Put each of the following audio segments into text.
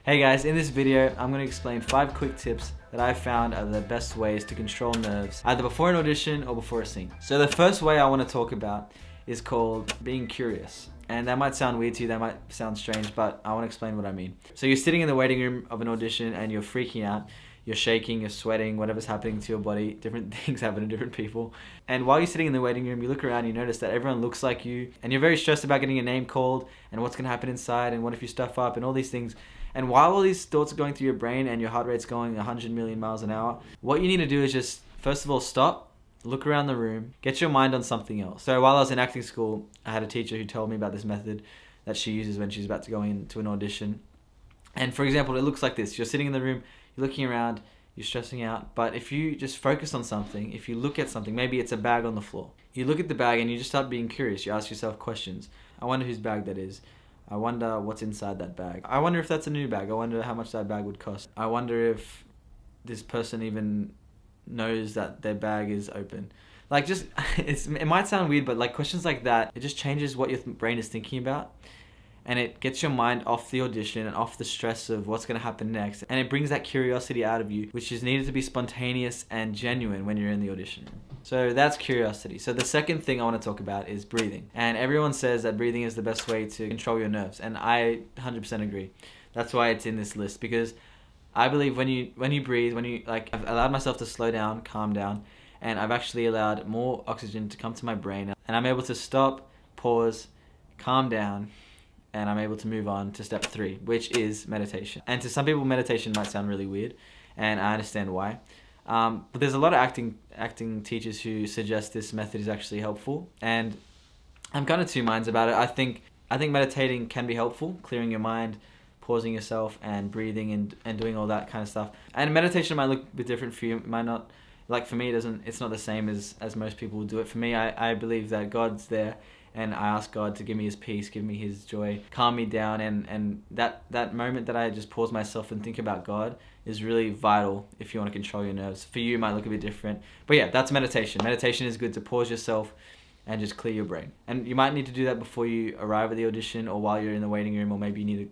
Hey guys, in this video, I'm going to explain 5 quick tips that I've found are the best ways to control nerves, either before an audition or before a scene. So the first way I want to talk about is called being curious. And that might sound weird to you, that might sound strange, but I want to explain what I mean. So you're sitting in the waiting room of an audition and you're freaking out. You're shaking, you're sweating, whatever's happening to your body, different things happen to different people. And while you're sitting in the waiting room, you look around, you notice that everyone looks like you, and you're very stressed about getting your name called, and what's gonna happen inside, and what if you stuff up, and all these things. And while all these thoughts are going through your brain and your heart rate's going 100 million miles an hour, what you need to do is just, first of all, stop, look around the room, get your mind on something else. So while I was in acting school, I had a teacher who told me about this method that she uses when she's about to go into an audition. And for example, it looks like this. You're sitting in the room, you're looking around, you're stressing out, but if you just focus on something, if you look at something, maybe it's a bag on the floor. You look at the bag and you just start being curious. You ask yourself questions. I wonder whose bag that is. I wonder what's inside that bag. I wonder if that's a new bag. I wonder how much that bag would cost. I wonder if this person even knows that their bag is open. Like, just, it might sound weird, but like questions like that, it just changes what your brain is thinking about. And it gets your mind off the audition and off the stress of what's going to happen next. And it brings that curiosity out of you, which is needed to be spontaneous and genuine when you're in the audition. So that's curiosity. So the second thing I want to talk about is breathing. And everyone says that breathing is the best way to control your nerves. And I 100% agree. That's why it's in this list, because I believe when you breathe, I've allowed myself to slow down, calm down, and I've actually allowed more oxygen to come to my brain. And I'm able to stop, pause, calm down, and I'm able to move on to step 3, which is meditation. And to some people, meditation might sound really weird, and I understand why. But there's a lot of acting teachers who suggest this method is actually helpful, and I'm kind of two minds about it. I think meditating can be helpful, clearing your mind, pausing yourself, and breathing and doing all that kind of stuff. And meditation might look a bit different for you. It might not, like for me, it's not the same as most people would do it. For me, I believe that God's there, and I ask God to give me his peace, give me his joy, calm me down, and that moment that I just pause myself and think about God is really vital if you want to control your nerves. For you, it might look a bit different. But yeah, that's meditation. Meditation is good to pause yourself and just clear your brain. And you might need to do that before you arrive at the audition, or while you're in the waiting room, or maybe you need to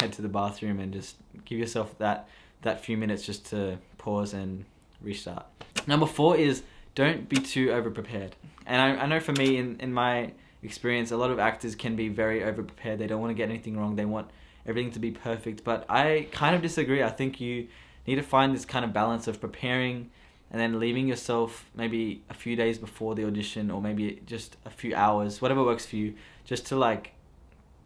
head to the bathroom and just give yourself that few minutes just to pause and restart. Number 4 is don't be too overprepared. And I know for me, in my experience, a lot of actors can be very overprepared. They don't want to get anything wrong. They want everything to be perfect. But I kind of disagree. I think you need to find this kind of balance of preparing and then leaving yourself maybe a few days before the audition, or maybe just a few hours, whatever works for you, just to like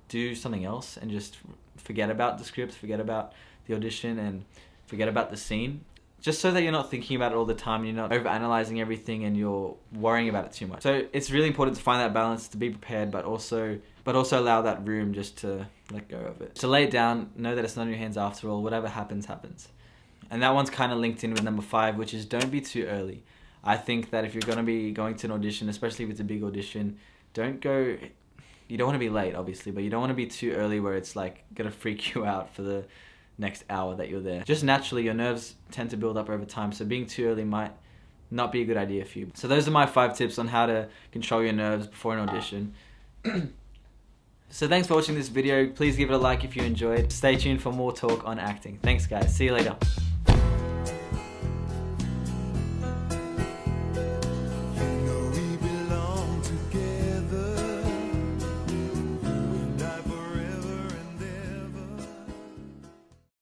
do something else and just forget about the script, forget about the audition, and forget about the scene. Just so that you're not thinking about it all the time, you're not overanalyzing everything, and you're worrying about it too much. So it's really important to find that balance, to be prepared, but also allow that room just to let go of it. To lay it down, know that it's not in your hands after all. Whatever happens, happens. And that one's kind of linked in with number 5, which is don't be too early. I think that if you're going to be going to an audition, especially if it's a big audition, you don't want to be late, obviously, but you don't want to be too early where it's like going to freak you out for the next hour that you're there. Just naturally, your nerves tend to build up over time, so being too early might not be a good idea for you. So those are my 5 tips on how to control your nerves before an audition. So thanks for watching this video. Please give it a like if you enjoyed. Stay tuned for more talk on acting. Thanks guys, see you later.